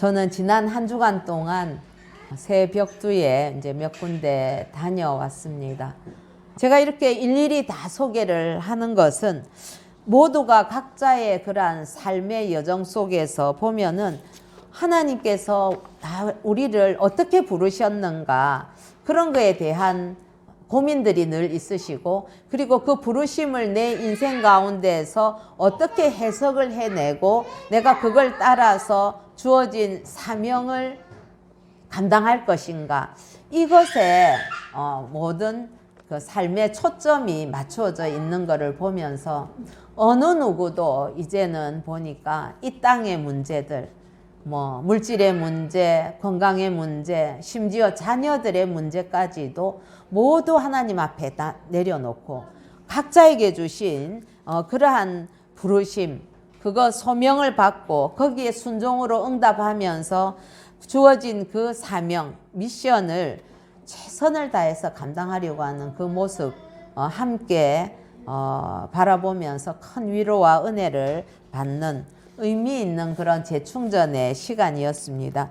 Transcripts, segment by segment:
저는 지난 한 주간 동안 새 벽두에 이제 몇 군데 다녀왔습니다. 제가 이렇게 일일이 다 소개를 하는 것은 모두가 각자의 그러한 삶의 여정 속에서 보면은 하나님께서 우리를 어떻게 부르셨는가 그런 거에 대한 고민들이 늘 있으시고, 그리고 그 부르심을 내 인생 가운데에서 어떻게 해석을 해내고 내가 그걸 따라서 주어진 사명을 감당할 것인가, 이것에 모든 그 삶의 초점이 맞추어져 있는 것을 보면서 어느 누구도 이제는 보니까 이 땅의 문제들, 물질의 문제, 건강의 문제, 심지어 자녀들의 문제까지도 모두 하나님 앞에 다 내려놓고 각자에게 주신 그러한 부르심, 그거 소명을 받고 거기에 순종으로 응답하면서 주어진 그 사명, 미션을 최선을 다해서 감당하려고 하는 그 모습 함께 바라보면서 큰 위로와 은혜를 받는 의미 있는 그런 재충전의 시간이었습니다.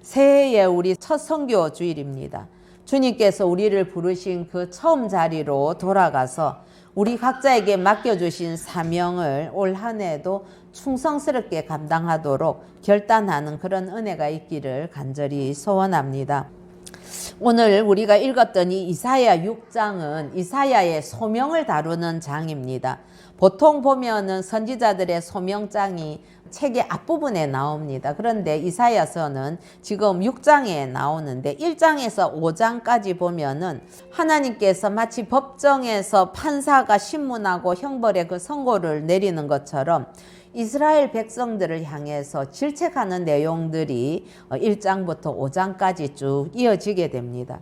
새해의 우리 첫 선교 주일입니다. 주님께서 우리를 부르신 그 처음 자리로 돌아가서 우리 각자에게 맡겨주신 사명을 올 한 해도 충성스럽게 감당하도록 결단하는 그런 은혜가 있기를 간절히 소원합니다. 오늘 우리가 읽었던 이 이사야 6장은 이사야의 소명을 다루는 장입니다. 보통 보면은 선지자들의 소명장이 책의 앞부분에 나옵니다. 그런데 이사야서는 지금 6장에 나오는데 1장에서 5장까지 보면은 하나님께서 마치 법정에서 판사가 신문하고 형벌의 그 선고를 내리는 것처럼 이스라엘 백성들을 향해서 질책하는 내용들이 1장부터 5장까지 쭉 이어지게 됩니다.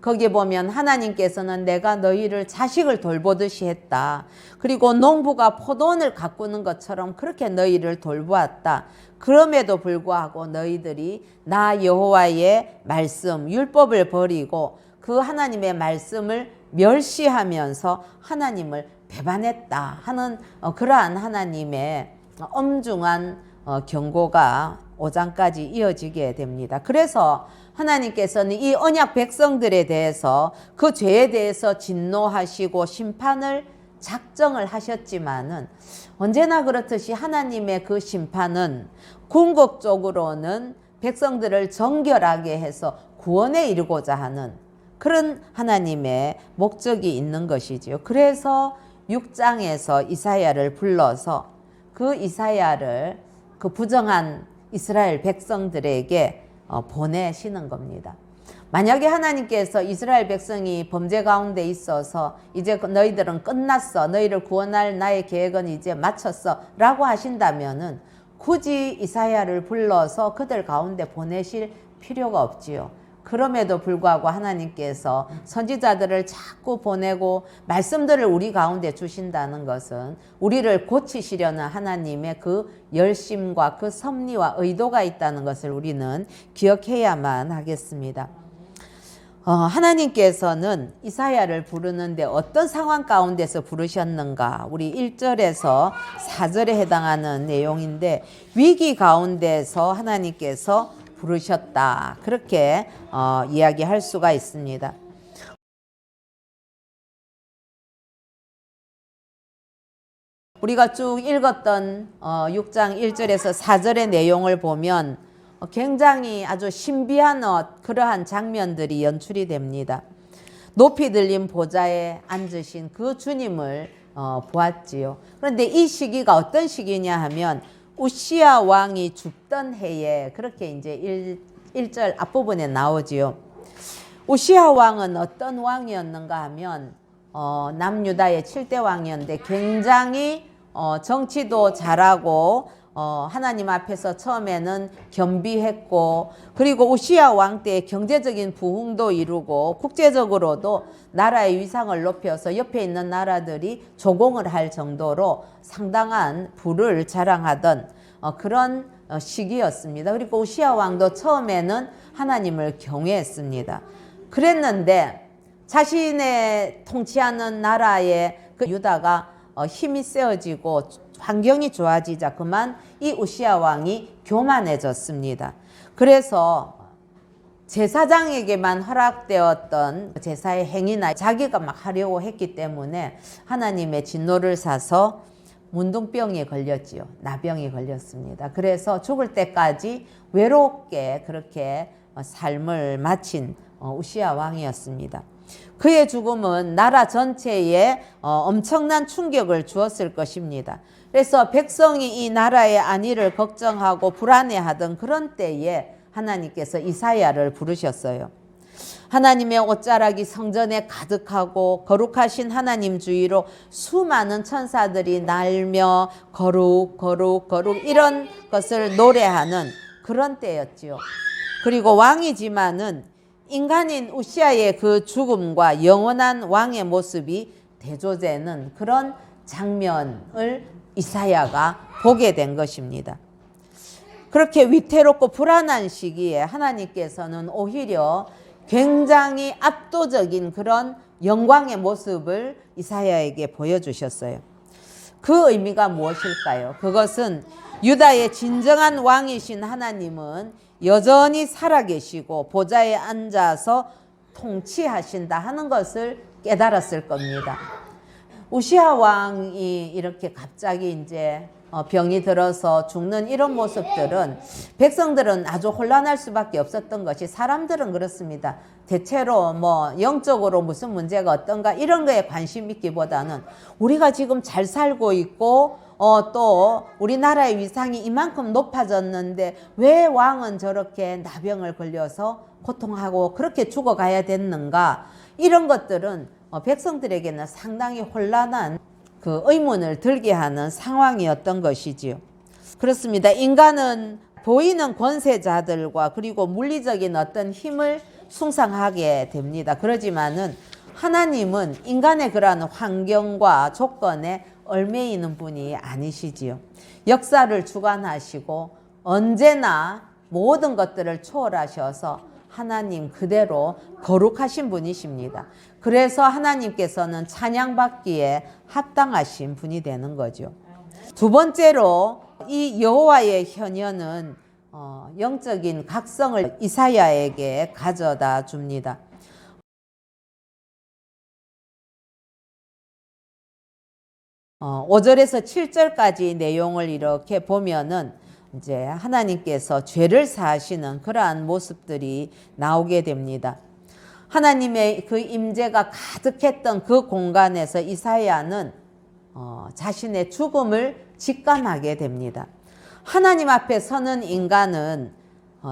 거기에 보면 하나님께서는 내가 너희를 자식을 돌보듯이 했다. 그리고 농부가 포도원을 가꾸는 것처럼 그렇게 너희를 돌보았다. 그럼에도 불구하고 너희들이 나 여호와의 말씀, 율법을 버리고 그 하나님의 말씀을 멸시하면서 하나님을 배반했다 하는 그러한 하나님의 엄중한 경고가 5장까지 이어지게 됩니다. 그래서 하나님께서는 이 언약 백성들에 대해서 그 죄에 대해서 진노하시고 심판을 작정을 하셨지만은 언제나 그렇듯이 하나님의 그 심판은 궁극적으로는 백성들을 정결하게 해서 구원에 이르고자 하는 그런 하나님의 목적이 있는 것이지요. 그래서 6장에서 이사야를 불러서 그 이사야를 그 부정한 이스라엘 백성들에게 보내시는 겁니다. 만약에 하나님께서 이스라엘 백성이 범죄 가운데 있어서 이제 너희들은 끝났어, 너희를 구원할 나의 계획은 이제 마쳤어 라고 하신다면은 굳이 이사야를 불러서 그들 가운데 보내실 필요가 없지요. 그럼에도 불구하고 하나님께서 선지자들을 자꾸 보내고 말씀들을 우리 가운데 주신다는 것은 우리를 고치시려는 하나님의 그 열심과 그 섭리와 의도가 있다는 것을 우리는 기억해야만 하겠습니다. 하나님께서는 이사야를 부르는데 어떤 상황 가운데서 부르셨는가? 우리 1절에서 4절에 해당하는 내용인데 위기 가운데서 하나님께서 부르셨다. 그렇게 이야기할 수가 있습니다. 우리가 쭉 읽었던 6장 1절에서 4절의 내용을 보면 굉장히 아주 신비한 그러한 장면들이 연출이 됩니다. 높이 들린 보좌에 앉으신 그 주님을 보았지요. 그런데 이 시기가 어떤 시기냐 하면 우시야 왕이 죽던 해에 그렇게 이제 1절 앞부분에 나오지요. 우시야 왕은 어떤 왕이었는가 하면 남유다의 7대 왕이었는데 굉장히 정치도 잘하고 하나님 앞에서 처음에는 겸비했고, 그리고 우시야 왕 때 경제적인 부흥도 이루고 국제적으로도 나라의 위상을 높여서 옆에 있는 나라들이 조공을 할 정도로 상당한 부를 자랑하던 그런 시기였습니다. 그리고 우시야 왕도 처음에는 하나님을 경외했습니다. 그랬는데 자신의 통치하는 나라의 그 유다가 힘이 세어지고 환경이 좋아지자 그만 이 우시야 왕이 교만해졌습니다. 그래서 제사장에게만 허락되었던 제사의 행위나 자기가 막 하려고 했기 때문에 하나님의 진노를 사서 문둥병에 걸렸지요. 나병이 걸렸습니다. 그래서 죽을 때까지 외롭게 그렇게 삶을 마친 우시야 왕이었습니다. 그의 죽음은 나라 전체에 엄청난 충격을 주었을 것입니다. 그래서 백성이 이 나라의 안위를 걱정하고 불안해하던 그런 때에 하나님께서 이사야를 부르셨어요. 하나님의 옷자락이 성전에 가득하고 거룩하신 하나님 주위로 수많은 천사들이 날며 거룩 거룩 거룩 이런 것을 노래하는 그런 때였지요. 그리고 왕이지만은 인간인 우시야의 그 죽음과 영원한 왕의 모습이 대조되는 그런 장면을 이사야가 보게 된 것입니다. 그렇게 위태롭고 불안한 시기에 하나님께서는 오히려 굉장히 압도적인 그런 영광의 모습을 이사야에게 보여주셨어요. 그 의미가 무엇일까요? 그것은 유다의 진정한 왕이신 하나님은 여전히 살아계시고 보좌에 앉아서 통치하신다 하는 것을 깨달았을 겁니다. 우시야 왕이 이렇게 갑자기 이제 병이 들어서 죽는 이런 모습들은 백성들은 아주 혼란할 수밖에 없었던 것이, 사람들은 그렇습니다. 대체로 뭐 영적으로 무슨 문제가 어떤가 이런 거에 관심 있기보다는 우리가 지금 잘 살고 있고 또 우리나라의 위상이 이만큼 높아졌는데 왜 왕은 저렇게 나병을 걸려서 고통하고 그렇게 죽어가야 됐는가, 이런 것들은 백성들에게는 상당히 혼란한 그 의문을 들게 하는 상황이었던 것이지요. 그렇습니다. 인간은 보이는 권세자들과 그리고 물리적인 어떤 힘을 숭상하게 됩니다. 그러지만은 하나님은 인간의 그러한 환경과 조건에 얽매이는 분이 아니시지요. 역사를 주관하시고 언제나 모든 것들을 초월하셔서 하나님 그대로 거룩하신 분이십니다. 그래서 하나님께서는 찬양받기에 합당하신 분이 되는 거죠. 두 번째로 이 여호와의 현현은 영적인 각성을 이사야에게 가져다 줍니다. 어, 5절에서 7절까지 내용을 이렇게 보면은 이제 하나님께서 죄를 사하시는 그러한 모습들이 나오게 됩니다. 하나님의 그 임재가 가득했던 그 공간에서 이사야는 자신의 죽음을 직감하게 됩니다. 하나님 앞에 서는 인간은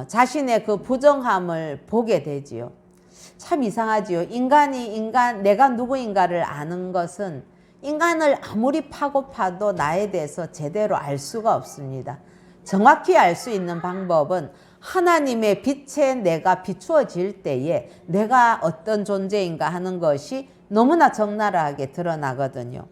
자신의 그 부정함을 보게 되지요. 참 이상하지요. 내가 누구인가를 아는 것은 인간을 아무리 파고 파도 나에 대해서 제대로 알 수가 없습니다. 정확히 알 수 있는 방법은 하나님의 빛에 내가 비추어질 때에 내가 어떤 존재인가 하는 것이 너무나 적나라하게 드러나거든요.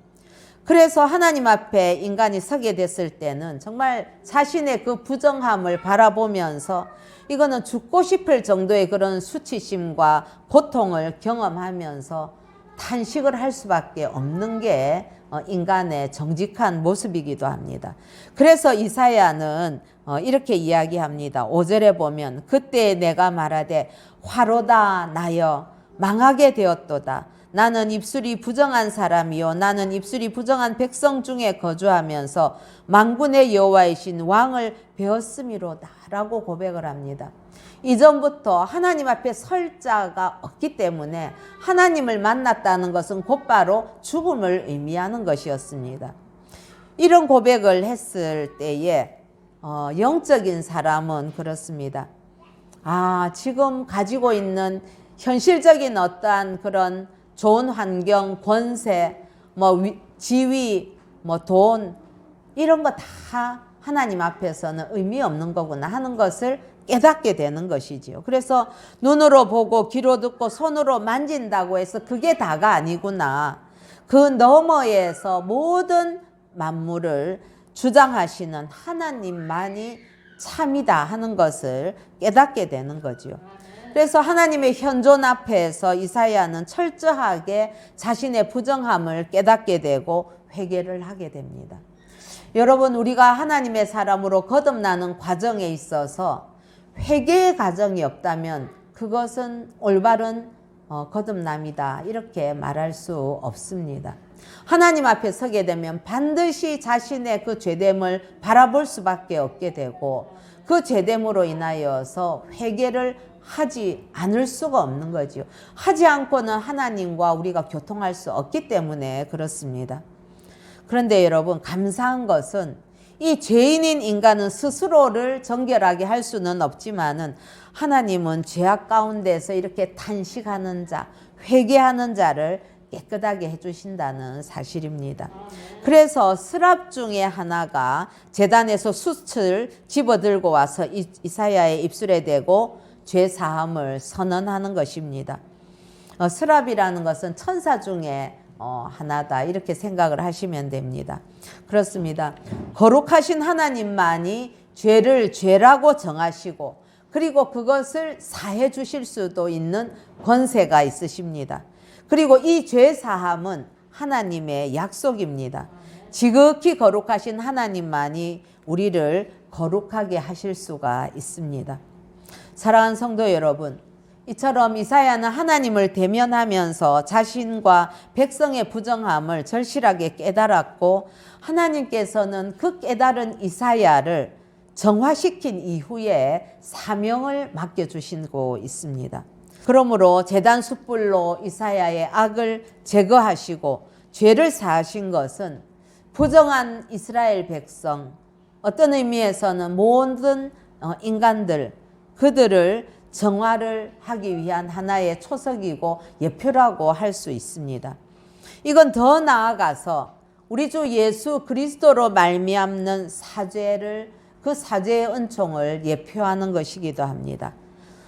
그래서 하나님 앞에 인간이 서게 됐을 때는 정말 자신의 그 부정함을 바라보면서 이거는 죽고 싶을 정도의 그런 수치심과 고통을 경험하면서 탄식을 할 수밖에 없는 게 인간의 정직한 모습이기도 합니다. 그래서 이사야는 이렇게 이야기합니다. 5절에 보면 그때 내가 말하되 화로다 나여 망하게 되었도다. 나는 입술이 부정한 사람이요 나는 입술이 부정한 백성 중에 거주하면서 만군의 여호와이신 왕을 배웠음이로다 라고 고백을 합니다. 이전부터 하나님 앞에 설 자가 없기 때문에 하나님을 만났다는 것은 곧바로 죽음을 의미하는 것이었습니다. 이런 고백을 했을 때에 영적인 사람은 그렇습니다. 지금 가지고 있는 현실적인 어떠한 그런 좋은 환경, 권세, 지위, 돈 이런 거 다 하나님 앞에서는 의미 없는 거구나 하는 것을 깨닫게 되는 것이지요. 그래서 눈으로 보고 귀로 듣고 손으로 만진다고 해서 그게 다가 아니구나. 그 너머에서 모든 만물을 주장하시는 하나님만이 참이다 하는 것을 깨닫게 되는 거지요. 그래서 하나님의 현존 앞에서 이사야는 철저하게 자신의 부정함을 깨닫게 되고 회개를 하게 됩니다. 여러분, 우리가 하나님의 사람으로 거듭나는 과정에 있어서 회개의 과정이 없다면 그것은 올바른 거듭남이다, 이렇게 말할 수 없습니다. 하나님 앞에 서게 되면 반드시 자신의 그 죄됨을 바라볼 수밖에 없게 되고, 그 죄됨으로 인하여서 회개를 하지 않을 수가 없는 거죠. 하지 않고는 하나님과 우리가 교통할 수 없기 때문에 그렇습니다. 그런데 여러분, 감사한 것은 이 죄인인 인간은 스스로를 정결하게 할 수는 없지만은 하나님은 죄악 가운데서 이렇게 탄식하는 자, 회개하는 자를 깨끗하게 해주신다는 사실입니다. 그래서 스랍 중에 하나가 제단에서 숯을 집어들고 와서 이사야의 입술에 대고 죄 사함을 선언하는 것입니다. 스랍이라는 것은 천사 중에 하나다, 이렇게 생각을 하시면 됩니다. 그렇습니다. 거룩하신 하나님만이 죄를 죄라고 정하시고, 그리고 그것을 사해 주실 수도 있는 권세가 있으십니다. 그리고 이 죄 사함은 하나님의 약속입니다. 지극히 거룩하신 하나님만이 우리를 거룩하게 하실 수가 있습니다. 사랑하는 성도 여러분, 이처럼 이사야는 하나님을 대면하면서 자신과 백성의 부정함을 절실하게 깨달았고, 하나님께서는 그 깨달은 이사야를 정화시킨 이후에 사명을 맡겨주시고 있습니다. 그러므로 제단 숯불로 이사야의 악을 제거하시고 죄를 사하신 것은 부정한 이스라엘 백성, 어떤 의미에서는 모든 인간들, 그들을 정화를 하기 위한 하나의 초석이고 예표라고 할 수 있습니다. 이건 더 나아가서 우리 주 예수 그리스도로 말미암는 사죄를, 그 사죄의 은총을 예표하는 것이기도 합니다.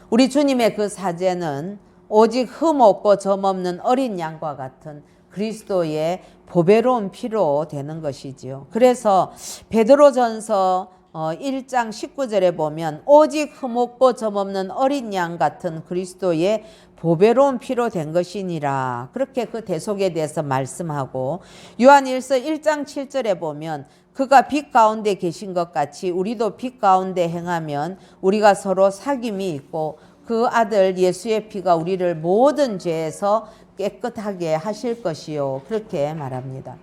우리 주님의 그 사죄는 오직 흠 없고 점 없는 어린 양과 같은 그리스도의 보배로운 피로 되는 것이지요. 그래서 베드로전서 1장 19절에 보면 오직 흠 없고 점 없는 어린 양 같은 그리스도의 보배로운 피로 된 것이니라, 그렇게 그 대속에 대해서 말씀하고, 요한일서 1장 7절에 보면 그가 빛 가운데 계신 것 같이 우리도 빛 가운데 행하면 우리가 서로 사귐이 있고 그 아들 예수의 피가 우리를 모든 죄에서 깨끗하게 하실 것이요, 그렇게 말합니다.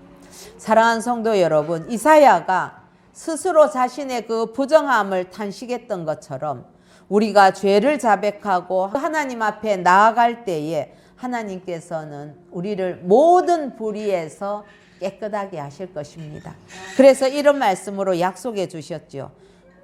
사랑하는 성도 여러분, 이사야가 스스로 자신의 그 부정함을 탄식했던 것처럼 우리가 죄를 자백하고 하나님 앞에 나아갈 때에 하나님께서는 우리를 모든 불의에서 깨끗하게 하실 것입니다. 그래서 이런 말씀으로 약속해 주셨죠.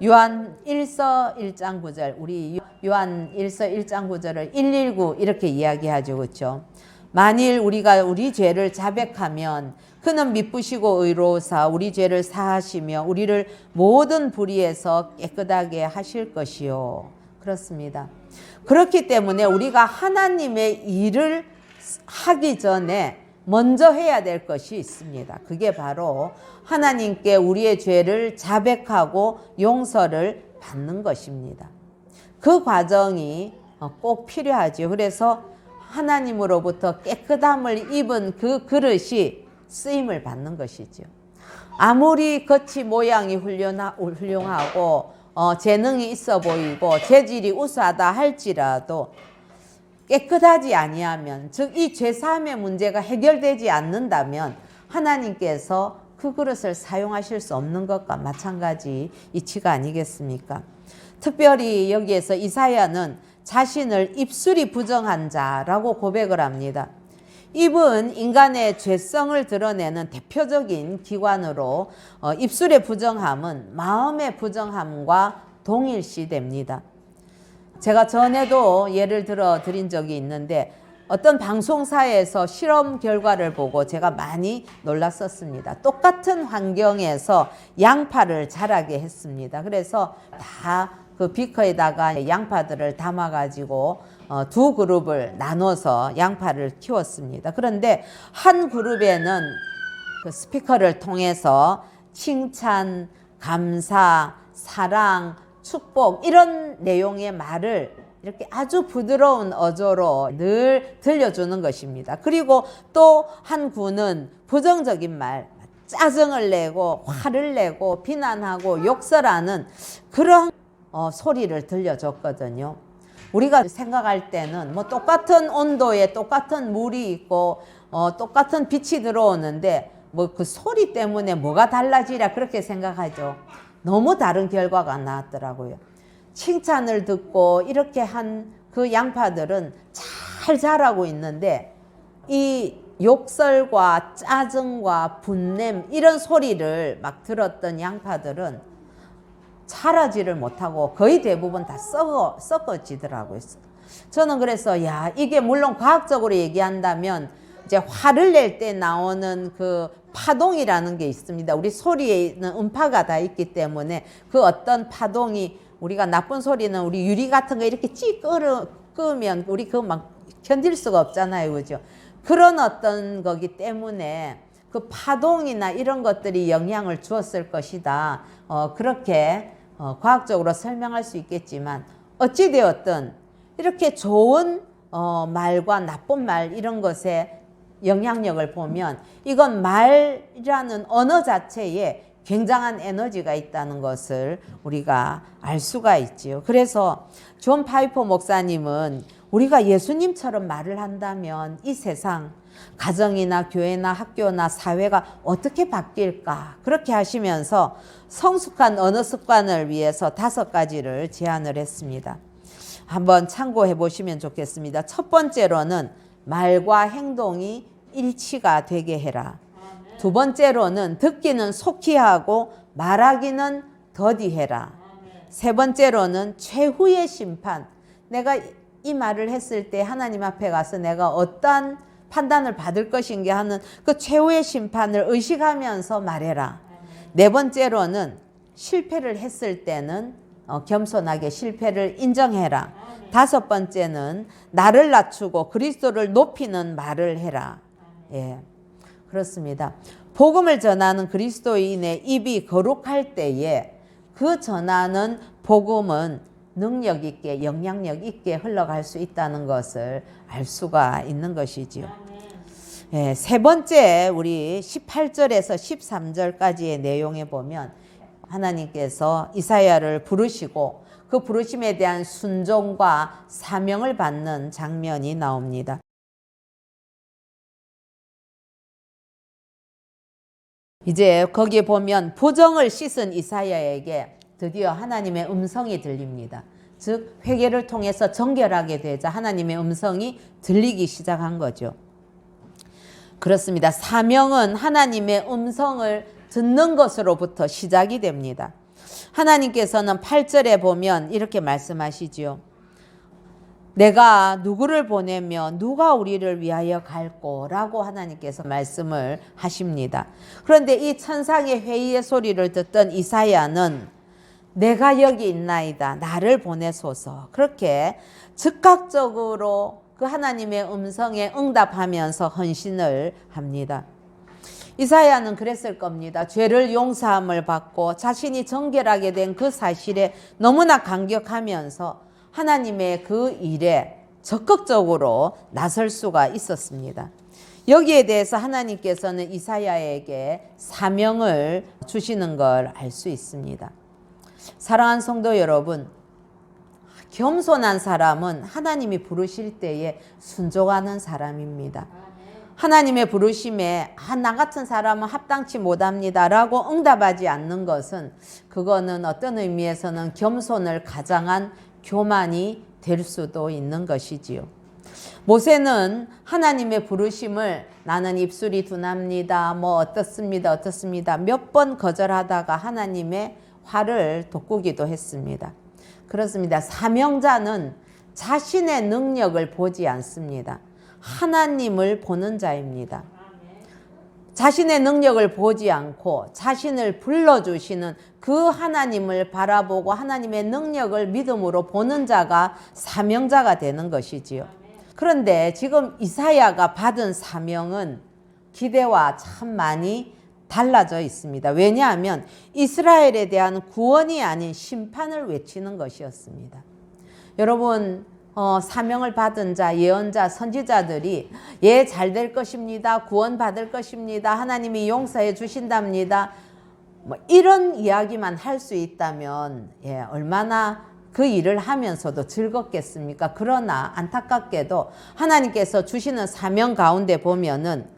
요한 1서 1장 9절, 우리 요한 1서 1장 9절을 119 이렇게 이야기하죠. 그렇죠? 만일 우리가 우리 죄를 자백하면 그는 미쁘시고 의로우사 우리 죄를 사하시며 우리를 모든 불의에서 깨끗하게 하실 것이요. 그렇습니다. 그렇기 때문에 우리가 하나님의 일을 하기 전에 먼저 해야 될 것이 있습니다. 그게 바로 하나님께 우리의 죄를 자백하고 용서를 받는 것입니다. 그 과정이 꼭 필요하죠. 그래서 하나님으로부터 깨끗함을 입은 그 그릇이 쓰임을 받는 것이죠. 아무리 겉이 모양이 훌륭하고 재능이 있어 보이고 재질이 우수하다 할지라도 깨끗하지 아니하면, 즉 이 죄사함의 문제가 해결되지 않는다면 하나님께서 그 그릇을 사용하실 수 없는 것과 마찬가지 이치가 아니겠습니까? 특별히 여기에서 이사야는 자신을 입술이 부정한 자라고 고백을 합니다. 입은 인간의 죄성을 드러내는 대표적인 기관으로 입술의 부정함은 마음의 부정함과 동일시됩니다. 제가 전에도 예를 들어 드린 적이 있는데, 어떤 방송사에서 실험 결과를 보고 제가 많이 놀랐었습니다. 똑같은 환경에서 양파를 자라게 했습니다. 그래서 다 그 비커에다가 양파들을 담아가지고 두 그룹을 나눠서 양파를 키웠습니다. 그런데 한 그룹에는 그 스피커를 통해서 칭찬, 감사, 사랑, 축복 이런 내용의 말을 이렇게 아주 부드러운 어조로 늘 들려주는 것입니다. 그리고 또 한 구는 부정적인 말, 짜증을 내고 화를 내고 비난하고 욕설하는 그런 소리를 들려줬거든요. 우리가 생각할 때는 뭐 똑같은 온도에 똑같은 물이 있고 똑같은 빛이 들어오는데 뭐 그 소리 때문에 뭐가 달라지랴 그렇게 생각하죠. 너무 다른 결과가 나왔더라고요. 칭찬을 듣고 이렇게 한 그 양파들은 잘 자라고 있는데 이 욕설과 짜증과 분냄 이런 소리를 막 들었던 양파들은 자라지를 못하고 거의 대부분 다 썩어지더라고요. 저는 그래서 야, 이게 물론 과학적으로 얘기한다면 이제 화를 낼 때 나오는 그 파동이라는 게 있습니다. 우리 소리에는 음파가 다 있기 때문에 그 어떤 파동이 우리가 나쁜 소리는 우리 유리 같은 거 이렇게 끄면 우리 그거 막 견딜 수가 없잖아요. 그죠? 그런 어떤 거기 때문에 그 파동이나 이런 것들이 영향을 주었을 것이다. 그렇게 과학적으로 설명할 수 있겠지만 어찌되었든 이렇게 좋은 말과 나쁜 말 이런 것에 영향력을 보면 이건 말이라는 언어 자체에 굉장한 에너지가 있다는 것을 우리가 알 수가 있지요. 그래서 존 파이퍼 목사님은 우리가 예수님처럼 말을 한다면 이 세상 가정이나 교회나 학교나 사회가 어떻게 바뀔까 그렇게 하시면서 성숙한 언어 습관을 위해서 5가지를 제안을 했습니다. 한번 참고해 보시면 좋겠습니다. 첫 번째로는 말과 행동이 일치가 되게 해라. 두 번째로는 듣기는 속히 하고 말하기는 더디해라. 세 번째로는 최후의 심판. 내가 이 말을 했을 때 하나님 앞에 가서 내가 어떠한 판단을 받을 것인가 하는 그 최후의 심판을 의식하면서 말해라. 네 번째로는 실패를 했을 때는 겸손하게 실패를 인정해라. 다섯 번째는 나를 낮추고 그리스도를 높이는 말을 해라. 예, 그렇습니다. 복음을 전하는 그리스도인의 입이 거룩할 때에 그 전하는 복음은 능력 있게 영향력 있게 흘러갈 수 있다는 것을 알 수가 있는 것이지요. 예, 세 번째 우리 18절에서 13절까지의 내용에 보면 하나님께서 이사야를 부르시고 그 부르심에 대한 순종과 사명을 받는 장면이 나옵니다. 이제 거기에 보면 부정을 씻은 이사야에게 드디어 하나님의 음성이 들립니다. 즉 회개를 통해서 정결하게 되자 하나님의 음성이 들리기 시작한 거죠. 그렇습니다. 사명은 하나님의 음성을 듣는 것으로부터 시작이 됩니다. 하나님께서는 8절에 보면 이렇게 말씀하시지요. 내가 누구를 보내며 누가 우리를 위하여 갈꼬? 라고 하나님께서 말씀을 하십니다. 그런데 이 천상의 회의의 소리를 듣던 이사야는 내가 여기 있나이다. 나를 보내소서. 그렇게 즉각적으로 그 하나님의 음성에 응답하면서 헌신을 합니다. 이사야는 그랬을 겁니다. 죄를 용서함을 받고 자신이 정결하게 된 그 사실에 너무나 감격하면서 하나님의 그 일에 적극적으로 나설 수가 있었습니다. 여기에 대해서 하나님께서는 이사야에게 사명을 주시는 걸 알 수 있습니다. 사랑하는 성도 여러분, 겸손한 사람은 하나님이 부르실 때에 순종하는 사람입니다. 하나님의 부르심에 나 같은 사람은 합당치 못합니다 라고 응답하지 않는 것은 그거는 어떤 의미에서는 겸손을 가장한 교만이 될 수도 있는 것이지요. 모세는 하나님의 부르심을 나는 입술이 둔합니다. 뭐 어떻습니다. 몇 번 거절하다가 하나님의 화를 돋구기도 했습니다. 그렇습니다. 사명자는 자신의 능력을 보지 않습니다. 하나님을 보는 자입니다. 자신의 능력을 보지 않고 자신을 불러주시는 그 하나님을 바라보고 하나님의 능력을 믿음으로 보는 자가 사명자가 되는 것이지요. 그런데 지금 이사야가 받은 사명은 기대와 참 많이 달라져 있습니다. 왜냐하면 이스라엘에 대한 구원이 아닌 심판을 외치는 것이었습니다. 여러분, 사명을 받은 자, 예언자, 선지자들이 예, 잘 될 것입니다. 구원 받을 것입니다. 하나님이 용서해 주신답니다. 뭐 이런 이야기만 할 수 있다면 예, 얼마나 그 일을 하면서도 즐겁겠습니까? 그러나 안타깝게도 하나님께서 주시는 사명 가운데 보면은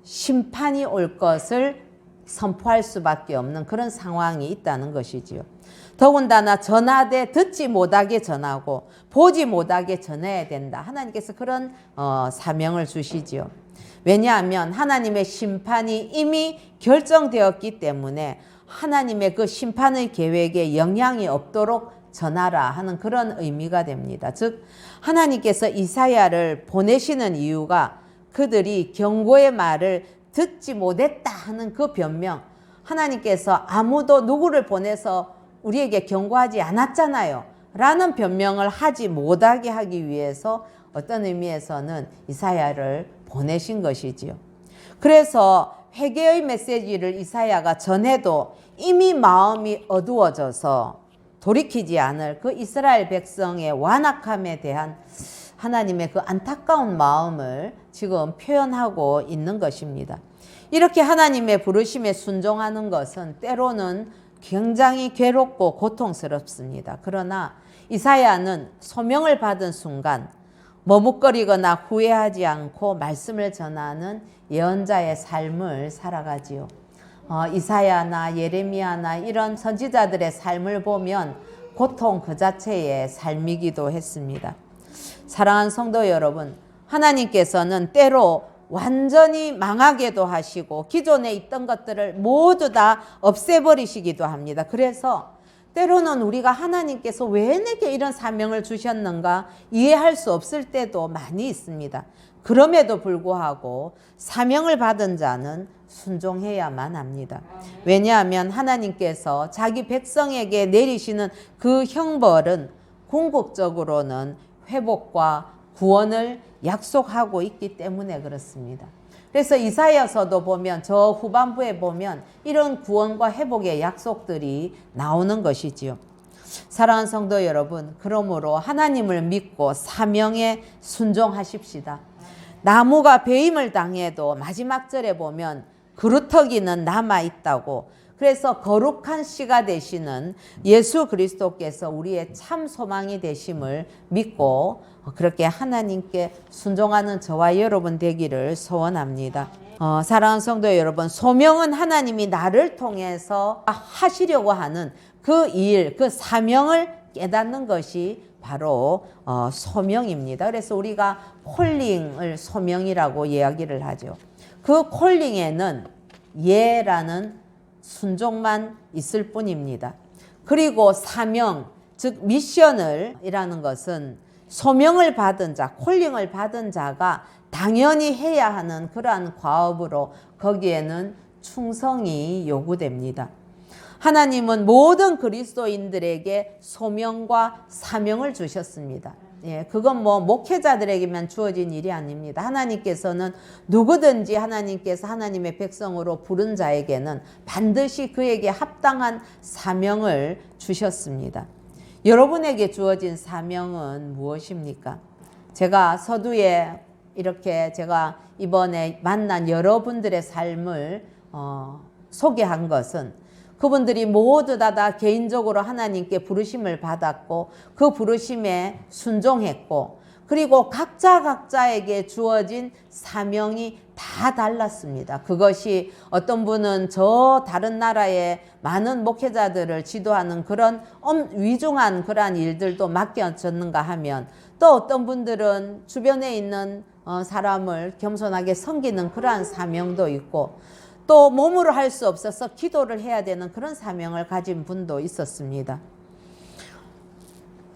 심판이 올 것을 선포할 수밖에 없는 그런 상황이 있다는 것이지요. 더군다나 전하되 듣지 못하게 전하고 보지 못하게 전해야 된다. 하나님께서 그런 사명을 주시지요. 왜냐하면 하나님의 심판이 이미 결정되었기 때문에 하나님의 그 심판의 계획에 영향이 없도록 전하라 하는 그런 의미가 됩니다. 즉 하나님께서 이사야를 보내시는 이유가 그들이 경고의 말을 듣지 못했다 하는 그 변명, 하나님께서 아무도 누구를 보내서 우리에게 경고하지 않았잖아요 라는 변명을 하지 못하게 하기 위해서 어떤 의미에서는 이사야를 보내신 것이지요. 그래서 회개의 메시지를 이사야가 전해도 이미 마음이 어두워져서 돌이키지 않을 그 이스라엘 백성의 완악함에 대한 하나님의 그 안타까운 마음을 지금 표현하고 있는 것입니다. 이렇게 하나님의 부르심에 순종하는 것은 때로는 굉장히 괴롭고 고통스럽습니다. 그러나 이사야는 소명을 받은 순간 머뭇거리거나 후회하지 않고 말씀을 전하는 예언자의 삶을 살아가지요. 이사야나 예레미야나 이런 선지자들의 삶을 보면 고통 그 자체의 삶이기도 했습니다. 사랑하는 성도 여러분, 하나님께서는 때로 완전히 망하게도 하시고 기존에 있던 것들을 모두 다 없애버리시기도 합니다. 그래서 때로는 우리가 하나님께서 왜 내게 이런 사명을 주셨는가 이해할 수 없을 때도 많이 있습니다. 그럼에도 불구하고 사명을 받은 자는 순종해야만 합니다. 왜냐하면 하나님께서 자기 백성에게 내리시는 그 형벌은 궁극적으로는 회복과 구원을 약속하고 있기 때문에 그렇습니다. 그래서 이사야서도 보면 저 후반부에 보면 이런 구원과 회복의 약속들이 나오는 것이지요. 사랑하는 성도 여러분, 그러므로 하나님을 믿고 사명에 순종하십시다. 나무가 배임을 당해도 마지막 절에 보면 그루터기는 남아있다고, 그래서 거룩한 씨가 되시는 예수 그리스도께서 우리의 참 소망이 되심을 믿고 그렇게 하나님께 순종하는 저와 여러분 되기를 소원합니다. 사랑하는 성도 여러분, 소명은 하나님이 나를 통해서 하시려고 하는 그 일, 그 사명을 깨닫는 것이 바로 소명입니다. 그래서 우리가 콜링을 소명이라고 이야기를 하죠. 그 콜링에는 예라는 순종만 있을 뿐입니다. 그리고 사명, 즉 미션을 이라는 것은 소명을 받은 자, 콜링을 받은 자가 당연히 해야 하는 그러한 과업으로 거기에는 충성이 요구됩니다. 하나님은 모든 그리스도인들에게 소명과 사명을 주셨습니다. 예, 그건 목회자들에게만 주어진 일이 아닙니다. 하나님께서는 누구든지 하나님께서 하나님의 백성으로 부른 자에게는 반드시 그에게 합당한 사명을 주셨습니다. 여러분에게 주어진 사명은 무엇입니까? 제가 서두에 이렇게 제가 이번에 만난 여러분들의 삶을 소개한 것은 그분들이 모두 다 개인적으로 하나님께 부르심을 받았고 그 부르심에 순종했고 그리고 각자에게 주어진 사명이 다 달랐습니다. 그것이 어떤 분은 저 다른 나라의 많은 목회자들을 지도하는 그런 위중한 그러한 일들도 맡겨졌는가 하면 또 어떤 분들은 주변에 있는 사람을 겸손하게 섬기는 그러한 사명도 있고 또 몸으로 할 수 없어서 기도를 해야 되는 그런 사명을 가진 분도 있었습니다.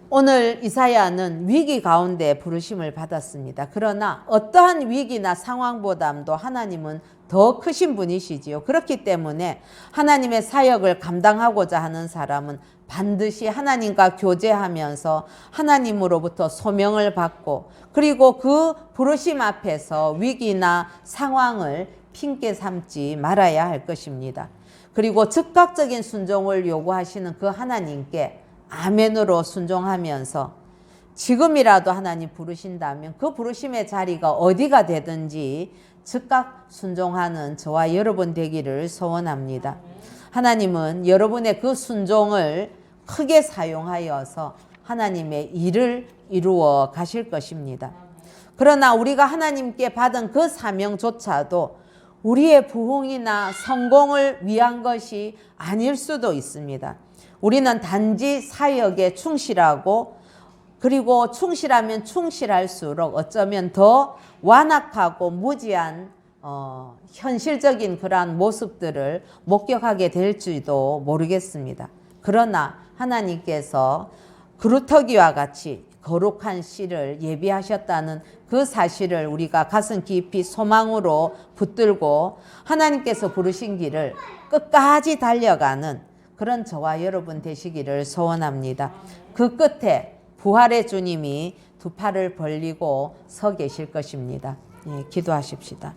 오늘 이사야는 위기 가운데 부르심을 받았습니다. 그러나 어떠한 위기나 상황보다도 하나님은 더 크신 분이시지요. 그렇기 때문에 하나님의 사역을 감당하고자 하는 사람은 반드시 하나님과 교제하면서 하나님으로부터 소명을 받고 그리고 그 부르심 앞에서 위기나 상황을 핑계 삼지 말아야 할 것입니다. 그리고 즉각적인 순종을 요구하시는 그 하나님께 아멘으로 순종하면서 지금이라도 하나님 부르신다면 그 부르심의 자리가 어디가 되든지 즉각 순종하는 저와 여러분 되기를 소원합니다. 하나님은 여러분의 그 순종을 크게 사용하여서 하나님의 일을 이루어 가실 것입니다. 그러나 우리가 하나님께 받은 그 사명조차도 우리의 부흥이나 성공을 위한 것이 아닐 수도 있습니다. 우리는 단지 사역에 충실하고 그리고 충실하면 충실할수록 어쩌면 더 완악하고 무지한 현실적인 그러한 모습들을 목격하게 될지도 모르겠습니다. 그러나 하나님께서 그루터기와 같이 거룩한 씨를 예비하셨다는 그 사실을 우리가 가슴 깊이 소망으로 붙들고 하나님께서 부르신 길을 끝까지 달려가는 그런 저와 여러분 되시기를 소원합니다. 그 끝에 부활의 주님이 두 팔을 벌리고 서 계실 것입니다. 예, 기도하십시다.